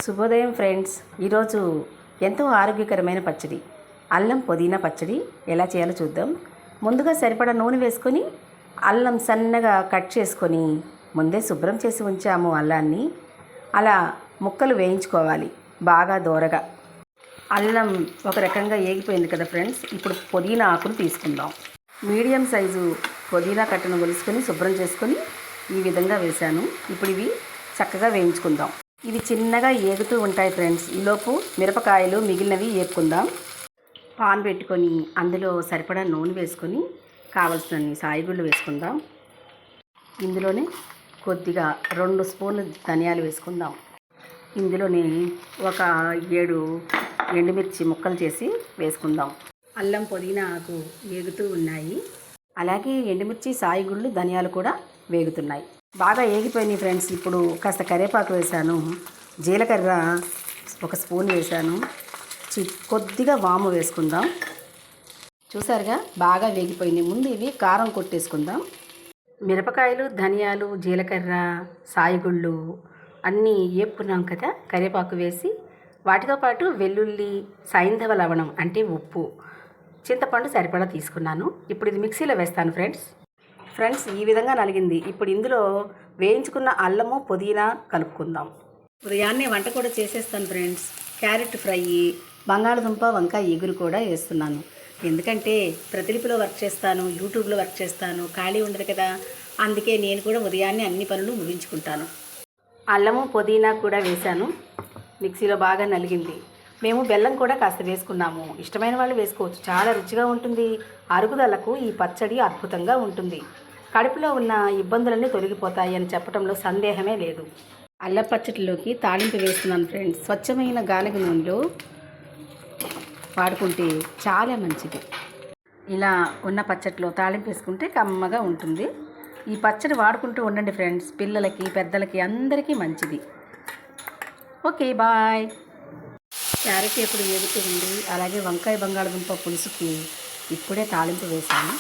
శుభోదయం ఫ్రెండ్స్. ఈరోజు ఎంతో ఆరోగ్యకరమైన పచ్చడి, అల్లం పుదీనా పచ్చడి ఎలా చేయాలో చూద్దాం. ముందుగా సరిపడా నూనె వేసుకొని అల్లం సన్నగా కట్ చేసుకొని ముందే శుభ్రం చేసి ఉంచాము. అల్లాన్ని అలా ముక్కలు వేయించుకోవాలి బాగా దోరగా. అల్లం ఒక రకంగా ఏగిపోయింది కదా ఫ్రెండ్స్. ఇప్పుడు పుదీనా ఆకును తీసుకుందాం. మీడియం సైజు పుదీనా కట్టను గొలుసుకొని శుభ్రం చేసుకొని ఈ విధంగా వేశాను. ఇప్పుడు ఇవి చక్కగా వేయించుకుందాం. ఇవి చిన్నగా ఏగుతూ ఉంటాయి ఫ్రెండ్స్. ఈలోపు మిరపకాయలు మిగిలినవి వేపుకుందాం. పాన్ పెట్టుకొని అందులో సరిపడా నూనె వేసుకొని కావలసిన సాయిగుళ్ళు వేసుకుందాం. ఇందులోనే కొద్దిగా 2 స్పూన్లు ధనియాలు వేసుకుందాం. ఇందులోనే ఒక 7 ఎండుమిర్చి ముక్కలు చేసి వేసుకుందాం. అల్లం పుదీనా ఆకు వేగుతూ ఉన్నాయి. అలాగే ఎండుమిర్చి సాయిగుళ్ళు ధనియాలు కూడా వేగుతున్నాయి. బాగా ఏగిపోయినాయి ఫ్రెండ్స్. ఇప్పుడు కాస్త కరివేపాకు వేశాను, జీలకర్ర 1 స్పూన్ వేశాను, కొద్దిగా వాము వేసుకుందాం. చూసారుగా బాగా వేగిపోయినాయి. ముందు ఇవి కారం కొట్టేసుకుందాం. మిరపకాయలు, ధనియాలు, జీలకర్ర, సాయిగుళ్ళు అన్నీ వేపుకున్నాం కదా. కరివేపాకు వేసి వాటితో పాటు వెల్లుల్లి, సైంధవ లవణం అంటే ఉప్పు, చింతపండు సరిపడా తీసుకున్నాను. ఇప్పుడు ఇది మిక్సీలో వేస్తాను ఫ్రెండ్స్ ఈ విధంగా నలిగింది. ఇప్పుడు ఇందులో వేయించుకున్న అల్లము పుదీనా కలుపుకుందాం. ఉదయాన్నే వంట కూడా చేసేస్తాను ఫ్రెండ్స్. క్యారెట్ ఫ్రై, బంగాళదుంప వంకాయ ఎగురు కూడా వేస్తున్నాను. ఎందుకంటే ప్రతిలిపిలో వర్క్ చేస్తాను, యూట్యూబ్లో వర్క్ చేస్తాను, ఖాళీ ఉండదు కదా. అందుకే నేను కూడా ఉదయాన్నే అన్ని పనులు ముగించుకుంటాను. అల్లము పుదీనా కూడా వేశాను. మిక్సీలో బాగా నలిగింది. మేము బెల్లం కూడా కాస్త వేసుకున్నాము. ఇష్టమైన వాళ్ళు వేసుకోవచ్చు, చాలా రుచిగా ఉంటుంది. అరుగుదలకు ఈ పచ్చడి అద్భుతంగా ఉంటుంది. కడుపులో ఉన్న ఇబ్బందులన్నీ తొలగిపోతాయి అని చెప్పడంలో సందేహమే లేదు. అల్లం పచ్చడిలోకి తాలింపు వేస్తున్నాను ఫ్రెండ్స్. స్వచ్ఛమైన గానుగ నూనెలో వాడుకుంటే చాలా మంచిది. ఇలా ఉన్న పచ్చడిలో తాలింపు వేసుకుంటే కమ్మగా ఉంటుంది. ఈ పచ్చడి వాడుకుంటూ ఉండండి ఫ్రెండ్స్. పిల్లలకి, పెద్దలకి అందరికీ మంచిది. Okay, bye. క్యారెట్ ఎప్పుడు వేగుతూ ఉంది. అలాగే వంకాయ బంగాళదుంప పులుసుకి ఇప్పుడే తాలింపు వేశాను.